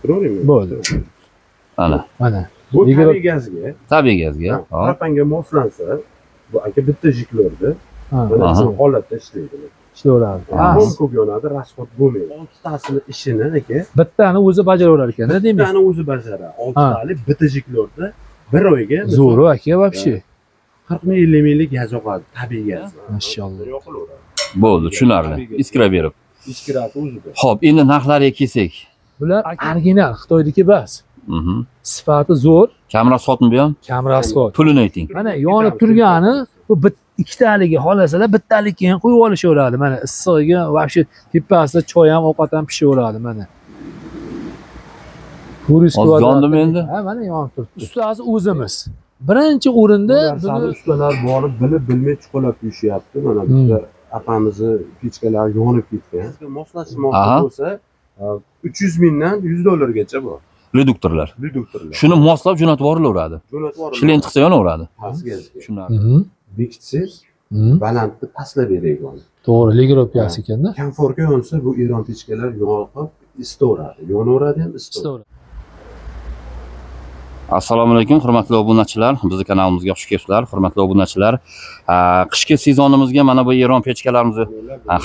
turaveraymi? Bo'ldi. Mana. Bu tabiiy gazga. Tabiiy gazga. Propanga moslansa, bu aka bitta jiklorda mana shu holatda ishlaydi. Ishlayveradi. Qum ko'p yonadi, rasxod bo'lmaydi. 6 tasini ishini aka bittani o'zi bajaraverar ekan-da, demak. Bittani o'zi bajaradi. 6 talik bitta jiklorda bir oyga zo'r aka, вообще. 40 ming 50 minglik gaz yoqadi, tabiiy gaz. Mashallah. Yoqilaveradi. Bo'ldi, tushunarli. Iskira berib. Iskirasi o'zida. Xo'p, endi narxlariga kelsak. Bular original Xitoyniki bas. Sifati zo'r. Kam rasxodmi bu ham? Kam rasxod. Pulini ayting. Mana yonib turgani bu ikkitaligi xolasalar bittalik keyin qo'yib olishaveradi. Mana issig'iga вообще tepasida choy ham, ovqat ham pishaveradi mana. Yondimi endi? Ha, mana yonib turibdi. Ustasi o'zimiz. Birinchi o'rinda buni ustalar borib bilib bilmay chuqurlab yushyapti. Mana bitta apamizni pechkalari yonib ketgan. Moslashmoqchi bo'lsa 300 mingdan 100 dollargacha bor. Reduktorlar. Reduktorlar. Shuni moslab jo'natib yuborilaveradi. Shilin chiqsa yonaveradi. Tushunarli. Bekitsangiz balandni pastlab beradi. To'g'ri, legiropiyasi ekanda. Komfortga yonsa bu Eron pechkalar yoqib isitaveradi. Yonaveradi ham isitaveradi. Assalomu alaykum, hurmatli obunachilar. Bizning kanalimizga xush kelibsizlar. Hurmatli obunachilar, qishki sezonimizga mana bu Eron pechkalarimizni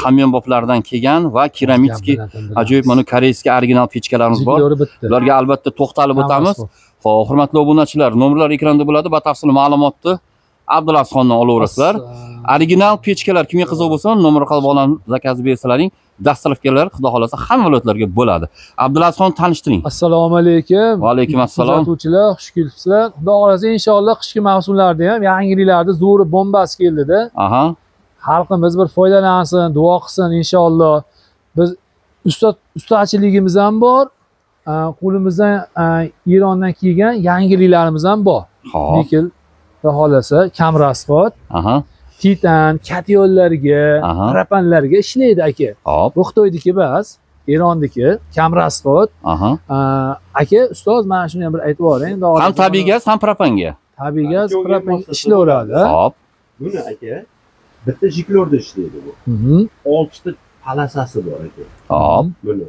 hamyonboplardan kelgan va keramikskiy ajoyib mana koreyskiy original pechkalarimiz bor. Ularga albatta to'xtalib o'tamiz. Xo'p, hurmatli obunachilar, nomerlar ekranda bo'ladi. Batafsil ma'lumotni Abdulazxondan olaverasizlar. Original pechkalar kimga qiziq bo'lsa, nomer qilib olib zakaz bersalaring, dastlabkilar xudo xolasa hamma viloyatlarga bo'ladi. Abdulazxon tanishtiring. Assalomu alaykum. Va alaykum assalom. Kuzatuvchilar, xush kelibsizlar. Xudo xolasa inshaalloh qishki mavsumlarda ham yangiliklarda zo'ri bombasi keldida. Xalqimiz bir foydalansin, duo qilsin inshaalloh. Biz ustachiligimiz ham bor. Qo'limizdan Erondan kelgan yangiliklarimiz ham bor. Lekin xudo xolasa kam rasxod, titan, katyollarga, propanlarga ishlaydi aka. Bu Xitoyniki emas, Eronniki, kam rasxod. Aka, ustoz, mana shuni ham bir aytib yuboring. Ham tabiiy gaz, ham propanga. Tabiiy gaz, propan ishlayveradi. Hop. Buni aka bitta jiklorda ishlaydi bu. 6 ta palasasi bor aka. Hop. Buni.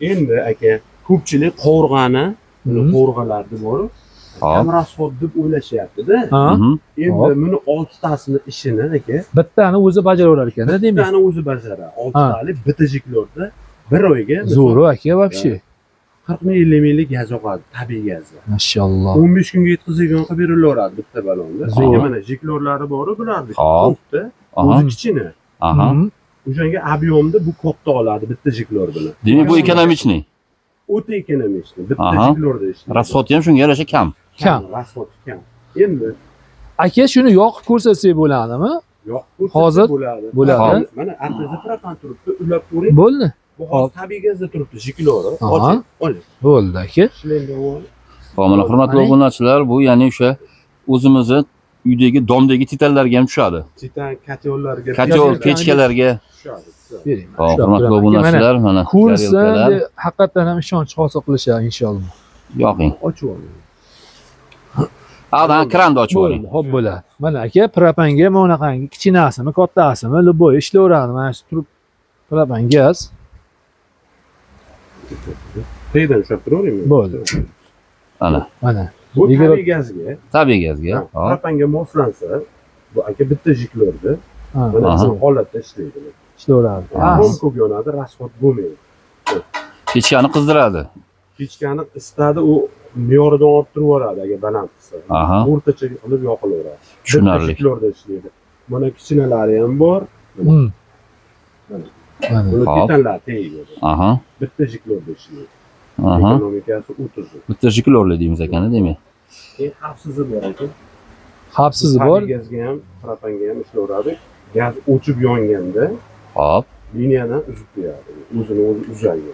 Endi aka ko'pchilik qovurg'ani, buni qovurg'alarni bor. Kam rasxod deb o'ylashyapti-da. Endi buni 6 tasini ishini aka bittani o'zi bajaraverar ekan-da, demak. Bittani o'zi bajaradi. 6 talik bitta jiklorda bir oyga zo'r aka, вообще. 40 ming 50 minglik gaz yoqadi, tabiiy gazda. Mashallah. 15 kunga yetkazilgan qilib berilaveradi bitta balonda. Lekin mana jiklorlari bor, bularni katta, o'zi kichkina. O'shanga объемda bu katta oladi bitta jiklor bilan. Demak, bu ekonomichniy. O'ta ekonomichniy. Bitta jiklorda ishlaydi. Rasxodi ham shunga yarasha kam. Rasxod kam. Endi aka shuni yoqib ko'rsatsak bo'ladimi? Yoqib hozir bo'ladi. Mana artizda propan turibdi, ulab ko'ring. Bo'ldi. Bu hozir tabiiy gazda turibdi, jiklori. Oling. Bo'ldi aka. Xo'p, mana hurmatli obunachilar, bu ya'ni o'sha o'zimizni uydagi domdagi titanlarga ham tushadi. Titan, katyollarga, katyol, pechkalarga tushadi. Xo'p, hurmatli obunachilar, mana ko'rsin, haqiqatan ham ishonch hosil qilishadi inshaalloh. Yoqing. Ochib oling. Adan kranni ochib oling. Xo'p bo'ladi. Mana aka, propanga mana bunaqangi kichkinasimi, kattasimi, любой ishlayveradi. Mana shu turib propan gaz. Qayerdan ushlab turaveraymi? Bo'ldi. Mana. Bu tabiiy gazga. Tabiiy gazga. Propanga moslansa, bu aka bitta jiklorda mana shu holatda ishlaydi. Ishlayveradi. Qum ko'p yonadi, rasxod bo'lmaydi. Pechkani qizdiradi. Pechkani istadi, u me'yoridan orttirib yuboradi agar baland qilsa. O'rtacha qilib yoqilaveradi. Tushunarli. Jiklorda ishlaydi. Mana kichkinalari ham bor. Mana. Buni titanlar tegadi. Bitta jiklorda ishlaydi. Ekonomikasi o'tirdi. Bitta jiklorli deymiz ekanda, demak. Xavfsizi bor ekan. Xavfsizi bor. Gazga ham, propanga ham ishlaveradi. Gaz o'chib yonganda, hop, liniyadan uzib qo'yadi. O'zini o'zi uzaydi.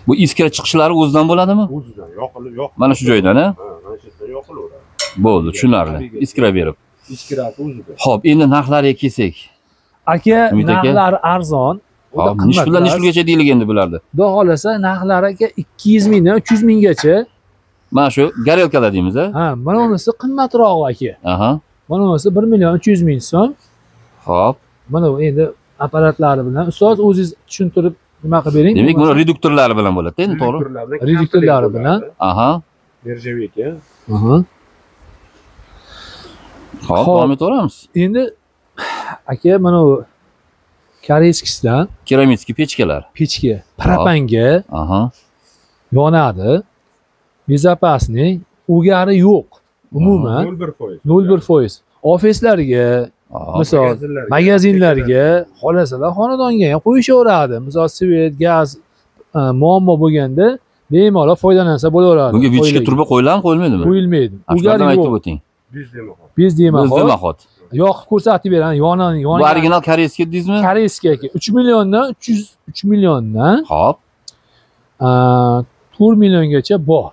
Bu iskra chiqishlari o'zidan bo'ladimi? O'zidan yoqilib. Mana shu joydan, mana shu yerdan yoqilaveradi. Bo'ldi, tushunarli. Iskra berib. Iskirasi o'zida. Xo'p, endi narxlariga kelsak. Aka, narxlari arzon. Nish puldan nish pulgacha deyilgan endi bularda. Xudo xolasa narxlari aka 200 mingdan 300 minggacha. Mana shu garelkalar deymiz-a? Mana unisi qimmatroq aka. Mana unisi 1 million 300 ming so'm. Xo'p. Mana endi apparatlari bilan ustoz o'zingiz tushuntirib nima qilib bering. Demak, buni reduktorlari bilan bo'ladi, endi to'g'ri? Reduktorlari bilan. Aha. Nержавейка. Aha. Xo'p, davom etaveramiz. Endi aka mana bu koreyskisidan Keramit pechkalar. pechka propanga Aha. yonadi. Безопасный, ugari yo'q. Umuman 0,1%. 0,1%. Ofislarga, misol magazinlarga, xolasalar xonadonga ham qo'yishaveradi. Misol svet, gaz muammo bo'lganda bemalol foydalansa bo'laveradi. Bunga vichka turba qo'yiladimi, qo'yilmaydimi? Qo'yilmaydi. Ugari aytib o'ting. Bezdemahol. Yoqib ko'rsatib beraman, yonini. Bu original koreyskiy dedingizmi? Koreyskiy aka. 3 milliondan 3 milliondan Xo'p. 4 milliongacha bor.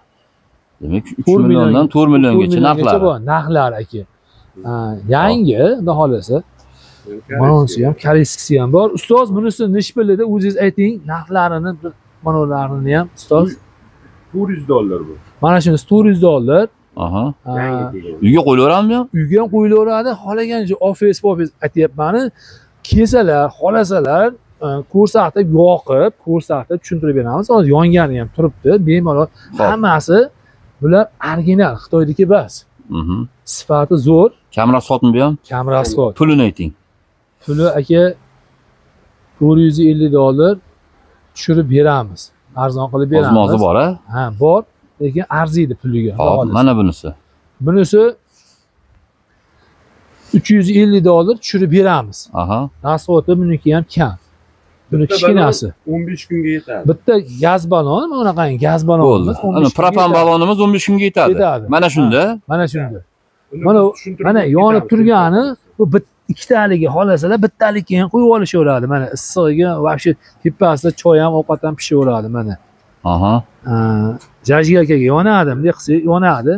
Demak, 3 milliondan 4 milliongacha narxlari bor, narxlar aka. Yangi, xudo xolasa. Mana bunisi ham koreyskisi ham bor. Ustoz, bunisi nechi pulida o'zingiz ayting, narxlarini, mana ularni ham ustoz. $400 bu. Mana shunisi $400. Aha. Uyga qo'yilaveradimi? Uyga ham qo'yilaveradi. Xohlagancha ofis aytyapman. Kelsalar, xolasalar, ko'rsatib, yoqib, ko'rsatib tushuntirib beramiz. Hozir yongani ham turibdi. Bemalol hammasi bular original Xitoydagi emas. Sifati zo'r. Kam rasxotmi bu ham? Kam rasxot. Pulini ayting. Puli aka $450 tushirib beramiz. Arzon qilib beramiz. Ozmozi bor, a? Ha, bor, lekin arziydi puliga. Hop, mana bunisi. Bunisi $350 tushirib beramiz. Aha. Rasxoti buniki ham kam. Buni kichkinasi 15 kunga yetadi. Bitta gaz balon, mana bunaqangi gaz balonimiz 15 kunga. Propan balonimiz 15 kunga yetadi. Mana shunda. Mana shunda. Mana yonib turgani bu ikkitaligi xolasalar bittalikka ham qo'yib olishaveradi. Mana issig'iga вообще tepasida choy ham ovqat ham pishaveradi mana. Aha. Jajgakaga yonadi, bunday qilsak yonadi.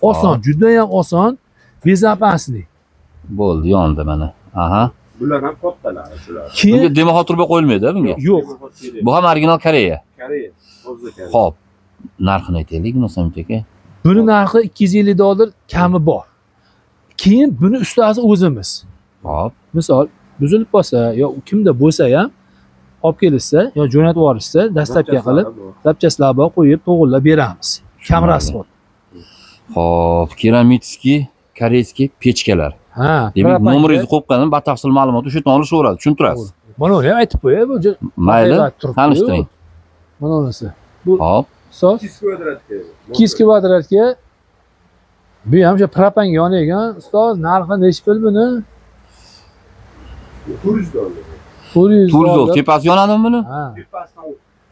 Oson, juda ham oson, безопасный. Bo'ldi, yondi mana. Aha. Bular ham kattalar shular. Bunga demahol turba qo'yilmaydi bunga? Yo'q. Bu ham original Koreya. Koreya. Koreya. Xo'p. Narxini aytaylik, Nusamit aka. Buni narxi $250 kami bor. Keyin buni ustasi o'zimiz. Hop. Misol buzilib qolsa yo kimda bo'lsa ham olib kelishsa yo jo'natib yuborishsa, dastlabki qilib, zapchastlar bor qo'yib to'g'irlab beramiz. Kam rasxot. Xo'p, keramit koreyskiy pechkalar. Ha, demak, nomeringizni qo'yib qo'yaman, batafsil ma'lumot o'sha yerdan olishaveradi, tushuntirasiz. Mana uni ham aytib qo'yay, bu mayli, tanishtiring. Mana bunisi. Bu hop, 2 kvadratga. 2 kvadratga. Bu ham o'sha propanga yonaygan. Ustoz, narxi nechi pul buni? $400. $400. Tepasi yonadimi buni? Ha. Tepasidan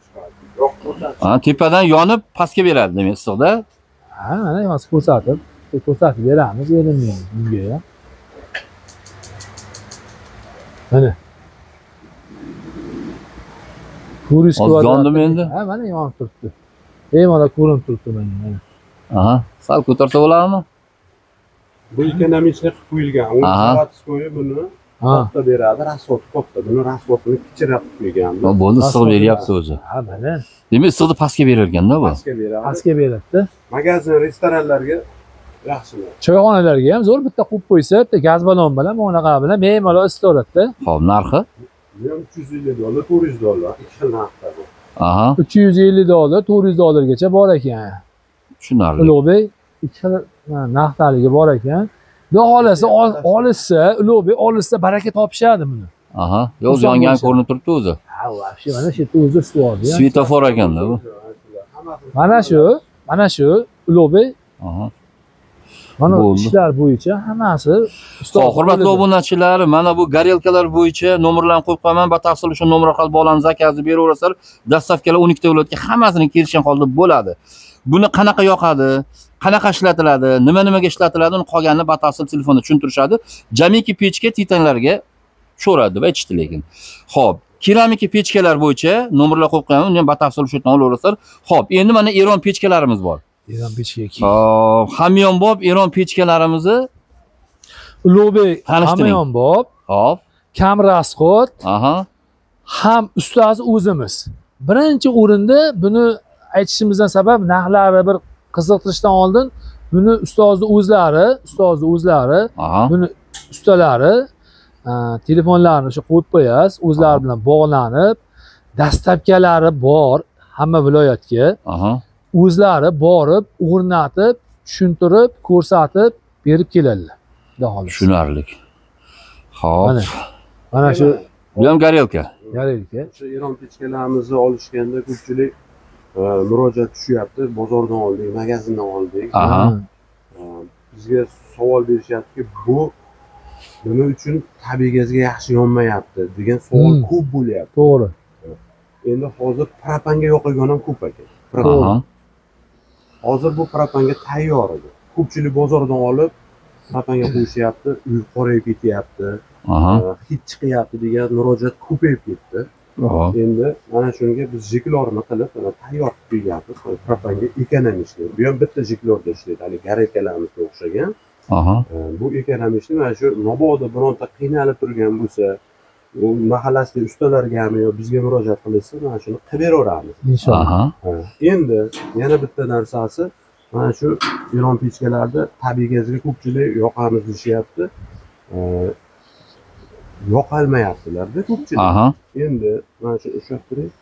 chiqadi. Ha, tepadan yonib pastga beradi demak, issiqda. Ha, mana hozir ko'rsatib beramiz, erinmaymiz bunga ham. Mana. 400 kvadrat. Yondimi endi? Ha, mana yonib turibdi. Bemalol ko'rinib turibdi mana. Aha, sal ko'tarsa bo'ladimi? Bu ekonomiklik qilib qo'yilgan. 10 soat qo'yib buni katta beradi, rasxot katta. Buni rasxotini kichirab qo'ygan. Bo'ldi, issiq beryapti o'zi. Ha, mana. Demak, issiqni pastga berar ekanda bu. Pastga beradi. Pastga beradi. Magazin, restoranlarga yaxshilar. Choyxonalarga ham zo'r bitta qo'yib qo'ysa, bitta gaz balon bilan, bunaqa bilan bemalol isitaveradi. Xo'p, narxi? $350, $400, ikki xil narxda bu. Aha. $350, $400 gacha bor ekan. Tushunarli. Ulug'bek ikki xil narxdaligi bor ekan. Xudo xolasa olishsa, Ulug'bek olishsa baraka topishadi buni. Aha. Yo'q, yongan ko'rinib turibdi o'zi. Ha, вообще mana shu yerda o'zi ustivordi. Svetofor ekanda bu. Mana shu Ulug'bek. Aha. Mana ishlar bo'yicha hammasi ustoz. Hurmatli obunachilar, mana bu garelkalar bo'yicha nomerlarni qo'yib qo'yaman. Batafsil o'sha nomer orqali bog'lanib zakazni beraverasizlar. Dastavkalar 12 ta viloyatga hammasini kelishgan holda bo'ladi. Buni qanaqa yoqadi, qanaqa ishlatiladi, nima-nimaga ishlatiladi, uni qolganini batafsil telefonda tushuntirishadi. Jamiki pechka titanlarga sho'radi deb aytishdi lekin. Xo'p, keramika pechkalar bo'yicha nomerlar qo'yib qo'yaman, uni ham batafsil o'sha yerdan olaverasizlar. Xo'p, endi mana Eron pechkalarimiz bor. Eron pechka. Hamyonbop Eron pechkalarimizni Ulug'bek hamyonbop. Hop. Kam rasxot. Aha. Ham ustasi o'zimiz. Birinchi o'rinda buni aytishimizdan sabab narxlari bir qiziqtirishdan oldin buni ustozni o'zlari, buni ustalari telefonlarini o'sha qo'yib qo'yasiz, o'zlari bilan bog'lanib, dastlabkalari bor hamma viloyatga. O'zlari borib, o'rnatib, tushuntirib, ko'rsatib berib keladilar. Tushunarli. Xo'p. Mana shu bu ham garelka. Garelka. O'sha Eron pechkalarimizni olishganda ko'pchilik murojaat tushyapti. Bozordan oldik, magazindan oldik. Bizga savol berishyaptiki, bu nima uchun tabiiy gazga yaxshi yonmayapti degan savol ko'p bo'lyapti. To'g'ri. Endi hozir propanga yoqilgan ham ko'p ekan. Hozir bu propanga tayyor edi. Ko'pchilik bozordan olib propanga qo'yishyapti, uy qorayib ketyapti, hid chiqyapti degan murojaat ko'payib ketdi. Endi mana shunga biz jiklorni qilib, tayyor qilib qo'yyapmiz. Propanga ekonomishli. Bu ham bitta jiklorda ishlaydi, hali garekalarga o'xshagan. Bu ekonomishli mana shu mabodo bironta qiynalib turgan bo'lsa, u mahallasida ustalargami yo bizga murojaat qilsa, mana shuni qilib beraveramiz. Inshaalloh. Endi yana bitta narsasi, mana shu Eron pechkalarida tabiiy gazga ko'pchilik yoqamiz deyishyapti. Yoqolmayaptilar-da ko'pchilik. Endi mana shu ushlab turing.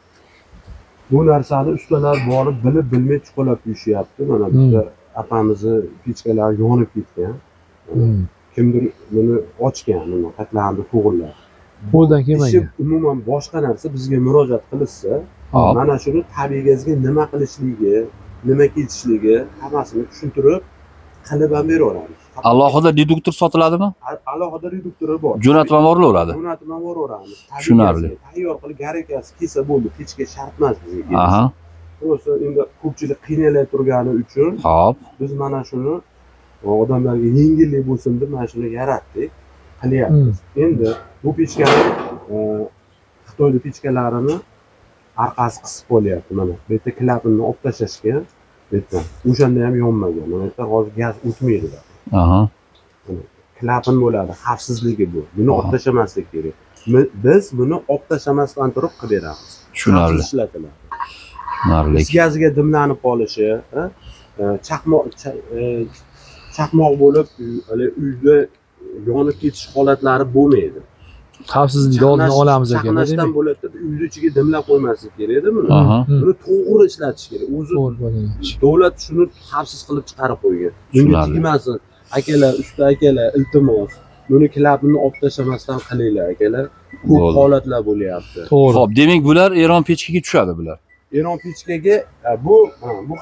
Bu narsani ustalar borib bilib bilmay chuqurlab qo'yishyapti. Mana bitta apamizni pechkalari yonib ketgan. Kimdir buni ochgan, buni qatlamni to'g'irlab. Qo'ldan kelmagan. Umuman boshqa narsa bizga murojaat qilsa, mana shuni tabiiy gazga nima qilishligi, nima ketishligi hammasini tushuntirib qilib ham beraveramiz. Alohida reduktor sotiladimi? Alohida reduktori bor. Jo'natma borilaveradi. Jo'natma borilaveramiz. Tushunarli. Tayyor qilib garekasi kelsa bo'ldi, pechga shart emas bizga. O'sha endi ko'pchilik qiynalib turgani uchun, biz mana shuni odamlarga yengillik bo'lsin deb mana shuni yaratdik, qilyapmiz. Endi bu pechkalar Xitoyning pechkalarini orqasi qisib qo'yapti. Mana bu yerda klapinni olib tashlashgan. Bu yerda o'shanda ham yonmagan. Mana yerda hozir gaz o'tmaydi. Klapin bo'ladi, xavfsizligi bu. Buni olib tashlamaslik kerak. Biz buni olib tashlamasdan turib qilib beramiz. Tushunarli. Tushunarli. Gazga dimlanib qolishi, chaqmoq bo'lib, uyda yonib ketish holatlari bo'lmaydi. Xavfsizlik oldini olamiz ekan. Chaqnashdan bo'ladi, uyni ichiga dimlab qo'ymaslik kerak-da buni. Buni to'g'ri ishlatish kerak. O'zi davlat shuni xavfsiz qilib chiqarib qo'ygan. Bunga tegmasin. Akalar, usta akalar, iltimos, buni klapini olib tashlamasdan qilinglar akalar. Ko'p holatlar bo'lyapti. Xo'p, demak bular Eron pechkaga tushadi bular. Eron pechkaga bu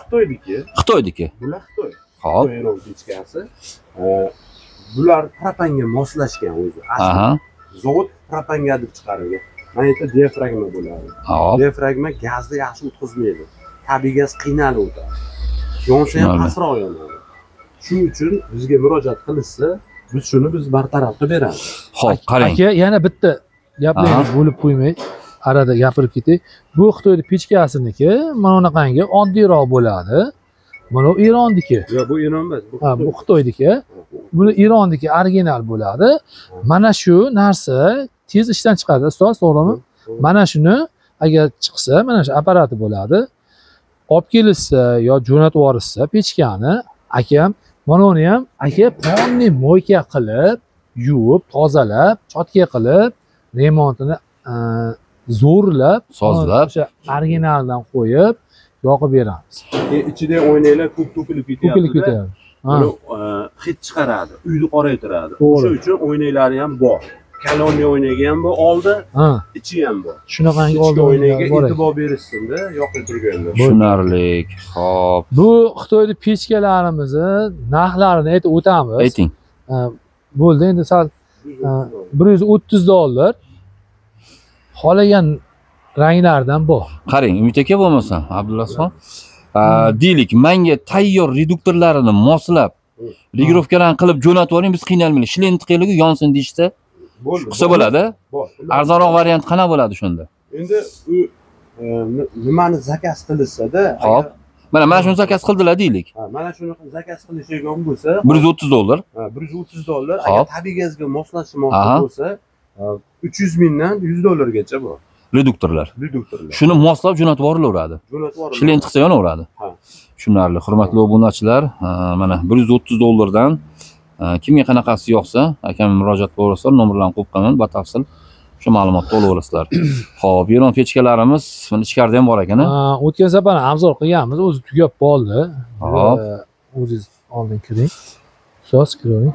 Xitoyniki. Xitoyniki. Bular Xitoy. Xo'p. Eron pechkasi. Bular propanga moslashgan o'zi. Zavod propanga deb chiqarilgan. Mana yerda diafragma bo'ladi. Diafragma gazni yaxshi o'tkazmaydi. Tabiiy gaz qiynalib o'tadi. Yonsa ham pastroq yonadi. Shuning uchun bizga murojaat qilsa, biz shuni bartaraf qilib beramiz. Xo'p, qarang. Aka, yana bitta gaplarni bo'lib qo'ymay, arada gapirib ketay. Bu Xitoyning pechkasiniki, mana bunaqangi oddiyroq bo'ladi. Mana Eronniki. Yo'q, bu Eron emas, bu Xitoyniki. Buni Eronniki original bo'ladi. Mana shu narsa tez ishdan chiqadi, ustoz, to'g'rimi? Mana shuni agar chiqsa, mana shu apparati bo'ladi. Olib kelsa yo jo'natib yuborsa pechkani, akam mana uni ham aka polni moyka qilib, yuvib, tozalab, chotka qilib, remontini zo'rlab, sozlab, o'sha originaldan qo'yib, yoqib beramiz. Ichida o'ynaylar ko'p to'kilib ketyapti. To'kilib ketyapti. Buni hid chiqaradi, uyni qoraytiradi. O'sha uchun o'ynaylari ham bor. Kalonni o'ynaga ham bor, oldi, ichi ham bor. Shunaqangi oldi o'ynaga e'tibor berishsin-da, yoqib turganda. Tushunarli. Xo'p. Bu Xitoyning pechkalarimizni narxlarini aytib o'tamiz. Ayting. Bo'ldi, endi sal $130. Xohlagan ranglardan bor. Qarang, Umid aka bo'lmasa, Abdullasxon, deylik, menga tayyor reduktorlarini moslab, regirovkalarni qilib jo'natib yuboring, biz qiynalmaylik. Shileni tiqaylik, yonsin deyishsa, qilsa bo'ladi. Arzonroq variant qanaqa bo'ladi shunda? Endi u nimani zakaz qilsa-da, hop. Mana shuni zakaz qildilar deylik. Mana shuni zakaz qilishgan bo'lsa, $130. $130. Agar tabiiy gazga moslashmoqchi bo'lsa, 300 mingdan $100 bor. Reduktorlar. Shuni moslab jo'natib yuborilaveradi. Shileni tiqsa yonaveradi. Tushunarli. Hurmatli obunachilar, mana $130 dan kimga qanaqasi yoqsa, akam murojaat qilsa, nomerlarni qo'yib qo'yaman, batafsil Shu ma'lumotni olaverasizlar. Xo'p, eron pechkalarimiz buni ichkarida ham bor ekan. O'tgan safar obzor qilganmiz, o'zi tugab qoldi. Hop. O'zingiz oldin kiring. So'z kiring.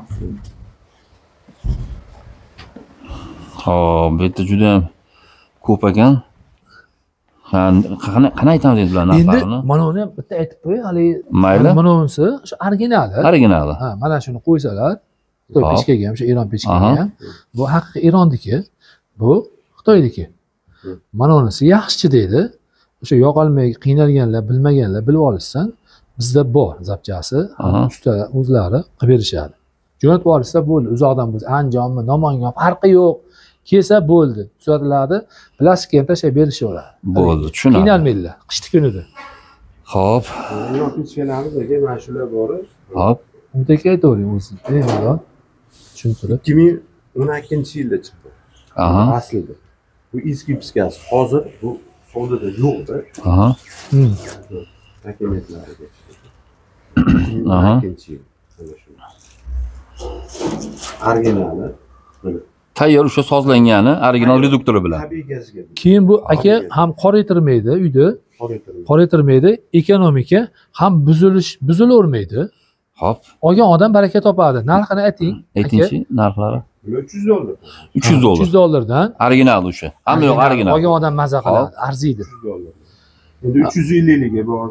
Xo'p, bu yerda juda ham ko'p ekan. Qani aytamiz endi bularni narxlarini? Endi mana uni ham bitta aytib qo'y, hali Mayli. mana bunisi shu originali. Originali. Ha, mana shuni qo'ysalar, Xitoy Hop. pechkaga ham, shu Eron pechkaga ham. Bu haqiqiy Eronniki, bu Xitoyniki. Mana unisi yaxshi deydi. O'sha yoqolmay qiynalganlar, bilmaganlar bilib olishsan, bizda bor zapchasi, usta o'zlari qilib berishadi. Jo'natib olishsa bo'ldi, uzoqdan biz Andijonmi, Namangan farqi yo'q. Kelsa bo'ldi, tuzatiladi, plastikka ham tashlab berishaveradi. Bo'ldi, tushunarli. Qiynalmaydilar, qishki kunida. Xo'p. Eron pechkalarimiz aka mana shular bor. Hop. Uniki aytavering o'zi. Bemalol tushuntirib. 2012-yilda chiqdi. Aslida. Bu eski piskasi. Hozir bu savdoda yo'qdi. Takemetlariga. 2012-yil. Originali. Tayyor o'sha sozlangani original reduktori bilan. Tabiiy gazga. Keyin bu aka ham qor yetirmaydi uyda. Qor yetirmaydi, ekonomika ham buzilavermaydi. Hop. Olgan odam baraka topadi. Narxini ayting. Aytingchi, narxlari? $300. $300. $300. Original o'sha. Hamma yo'q original. Olgan odam maza qiladi, arziydi. $300. Endi 350 bor.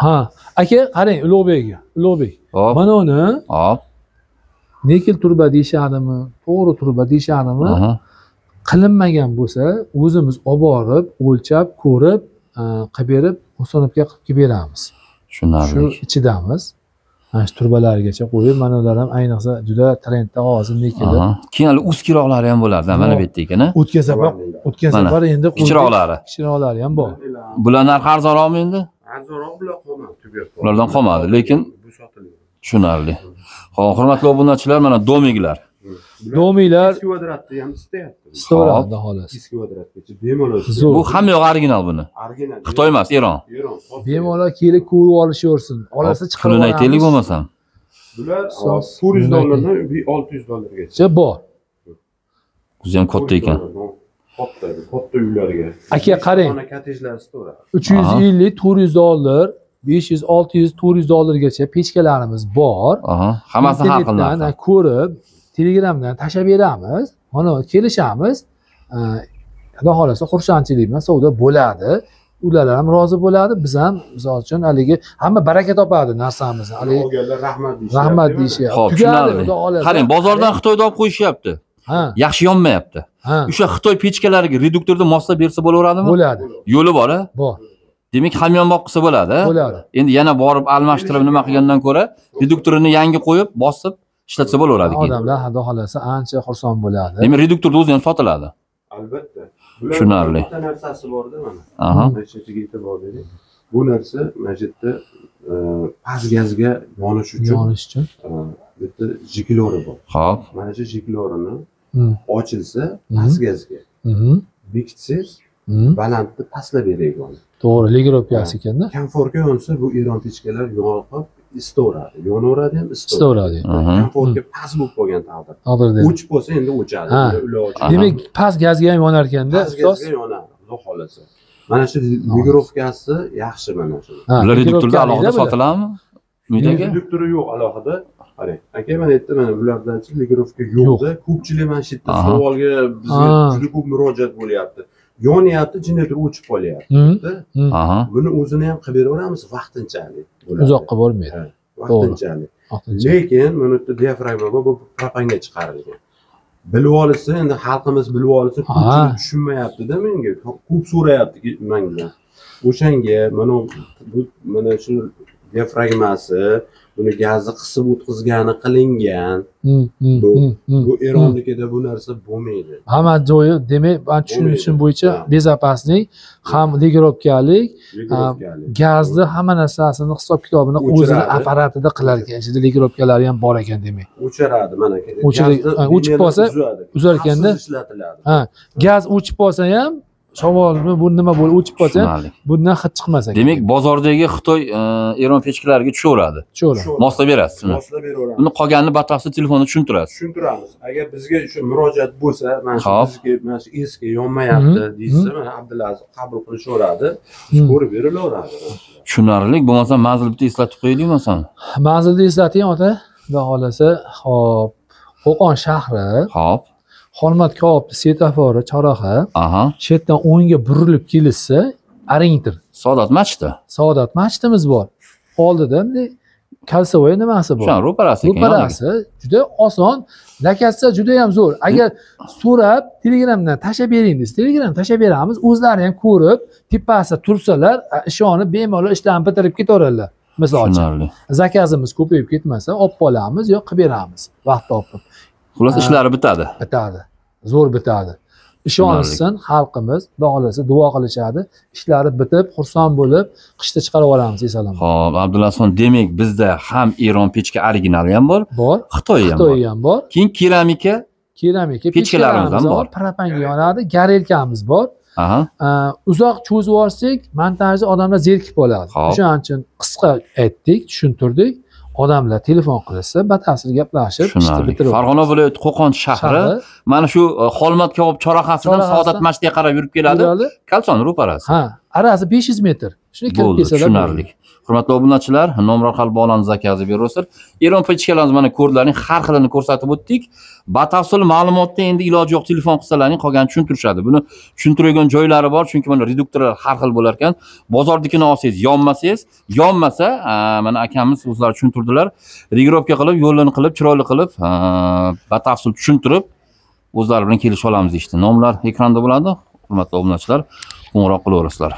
Ha, aka qarang Ulug'bek. Hop. Mana uni Hop. nikel turba deyishadimi, to'g'ri turba deyishadimi? Qilinmagan bo'lsa, o'zimiz olib borib, o'lchab, ko'rib, qilib berib, osonobga qilib beramiz. Tushunarli. Shu ichidamiz. Mana shu turbalargacha qo'yib, mana ular ham ayniqsa juda trendda hozir nikelda. Keyin hali uzkiroqlari ham bo'ladi, mana bu yerda ekan. O'tgan safar endi kichikroqlari ham bor. Bular narxi arzonroqmi endi? Arzonroq bular qolmadi, tugab qoldi. Ulardan qolmadi, lekin bu sotiladi. tushunarli. Xo'p, hurmatli obunachilar, mana domiklar. Domiklar 2 kvadratni ham istayapti. istaveradi xolos. 2 kvadratgacha bemalol. Bu hamma yo'q original buni. Original. Xitoy emas, Eron. Bemalol kelib ko'rib olishaversin. Olasa chiqarib Pulini aytaylik bo'lmasam. Bular $400 dan $600 bor. O'zi ham katta ekan. Katta uylarga. Aka qarang. Xona kottejlar istaveradi. $350, $400, $500, $600, $400gacha pechkalarimiz bor. Hammasini har xil narx. Ko'rib, Telegramdan tashlab beramiz. Mana kelishamiz. Xudo xolasa xursandchilik bilan savdo bo'ladi. Ular ham rozi bo'ladi, biz ham misol uchun haligi hamma baraka topadi narsamizni. Haligi olganlar rahmat deyishyapti. Xo'p, tushunarli. Qarang, bozordan Xitoydan olib qo'yishyapti. Yaxshi yonmayapti. O'sha Xitoy pechkalariga reduktorda moslab bersa bo'laveradimi? Bo'ladi. Yo'li bor, a? Bor. Demak, hamyonbop qilsa bo'ladi. Bo'ladi. Endi yana borib almashtirib nima qilgandan ko'ra, reduktorini yangi qo'yib, bosib ishlatsa bo'laveradi keyin. Odamlar xudo xolasa ancha xursand bo'ladi. Demak, reduktorda o'zi ham sotiladi. Albatta. Tushunarli. Bitta narsasi bor-da mana. Mana shu yerga e'tibor bering. Bu narsa mana shu yerda past gazga yonish uchun bitta jiklori bor. Xo'p. Mana shu jiklorini ochilsa past gazga bekitsangiz balandni pastlab beradi. To'g'ri, legirovkasi ekanda. Komfortga yonsa bu Eron pechkalar yoqib istaveradi. Yonaveradi ham istaveradi. Komfortga past bo'lib qolgan taqdirda. O'chib qolsa endi o'chadi. Demak, past gazga ham yonar ekanda, ustoz. Past gazga yonadi, xudo xolasa. Mana shu legirovkasi yaxshi mana shu. Bular reduktorda alohida sotiladimi? Uydaga? Reduktori yo'q alohida. Qarang, aka mana aytdim, mana bulardanchi legirovka yo'qda. Ko'pchilik mana shu yerda savolga bizga juda ko'p murojaat bo'lyapti. Yonyapti, generator o'chib qolyapti. Buni o'zini ham qilib beraveramiz vaqtinchalik. Uzoqqa bormaydi. Vaqtinchalik. Lekin mana bu diafragma bu propanga chiqarilgan. Bilib olsa, endi xalqimiz bilib olsa, ko'pchilik tushunmayapti-da menga. Ko'p so'rayapti mendan. O'shanga mana shu diafragmasi, buni gazni qisib o'tkazgani qilingan. Bu Eronnikida bu narsa bo'lmaydi. Hamma joyi, demak, men tushunishim bo'yicha bezopaslik, ham legirovkalik, gazni hamma narsasini hisob-kitobini o'zini apparatida qilar ekan. Ichida legirovkalari ham bor ekan demak. O'chiradi mana. O'chib qolsa uzar ekanda. Gaz o'chib qolsa ham shavolmi bu nima bo'lib o'chib qolsa bundan hid chiqmas ekan. Demak, bozordagi Xitoy Eron pechkalariga tushaveradi. Tushaveradi. Moslab berasiz uni. Moslab beraveramiz. Buni qolganini batafsil telefonda tushuntirasiz. Tushuntiramiz. Agar bizga shu murojaat bo'lsa, mana shu bizga mana shu eski yonmayapti deysa, mana Abdulaziz qabul qilishaveradi, ko'rib berilaveradi. Tushunarli. Bo'lmasa manzil bitta eslatib qo'yaylik masalan. Manzilni eslating ota, xudo xolasa. Xo'p. Qo'qon shahri. Xo'p. Xolmat Ko'p setafori chorraha. Aha. Shu yerdan o'ngga burilib kelishsa, Aringtir. Saodat masjidi. Saodat masjidimiz bor. Oldida bunday kalsovoy nimasi bor. Shu ro'parasi ekan. Ro'parasi juda oson, lakasi juda ham zo'r. Agar so'rab Telegramdan tashab bering desa, Telegram tashab beramiz. O'zlari ham ko'rib, tepasida tursalar, ishonib bemalol ishlarni bitirib ketaveradilar. Misol uchun. Zakazimiz ko'payib ketmasa, olib qolamiz yo qilib beramiz vaqt topib. Xullas ishlari bitadi. Bitadi. Zo'r bitadi. Ishonsin xalqimiz, xudo xolasa duo qilishadi. Ishlari bitib, xursand bo'lib, qishda chiqarib olamiz esalom. Xo'p, Abdulazizxon, demak bizda ham Eron pechka originali ham bor, bor. Xitoy ham bor. Keyin keramika pechkalarimiz ham bor. Propanga yonadi, garelkamiz bor. Aha. Uzoq cho'zib olsak, montajni odamlar zerikib qoladi. O'shaning uchun qisqa aytdik, tushuntirdik. Odamlar telefon qilsa, batafsil gaplashib, ishni bitirib. Farg'ona viloyati Qo'qon shahri mana shu Xolmat Ko'p chorrahasidan Saodat masjidiga qarab yurib keladi. Kalson ro'parasi. Ha, arasi 500 metr. Shuni kirib kelsalar. Tushunarli. Hurmatli obunachilar, nomer orqali bog'lanib zakazib beraverasizlar. Eron pechkalarimiz mana ko'rlarning har xilini ko'rsatib o'tdik. Batafsil ma'lumotni endi iloji yo'q telefon qilsalaring qolganini tushuntirishadi. Buni tushuntiradigan joylari bor, chunki mana reduktorlar har xil bo'lar ekan. Bozordikini olsangiz, yonmasa, mana akamiz o'zlari tushuntirdilar. Regirovka qilib, yo'lini qilib, chiroyli qilib, batafsil tushuntirib o'zlari bilan kelisha olamiz ishni. Nomlar ekranda bo'ladi. Hurmatli obunachilar, qo'ng'iroq qilaverasizlar.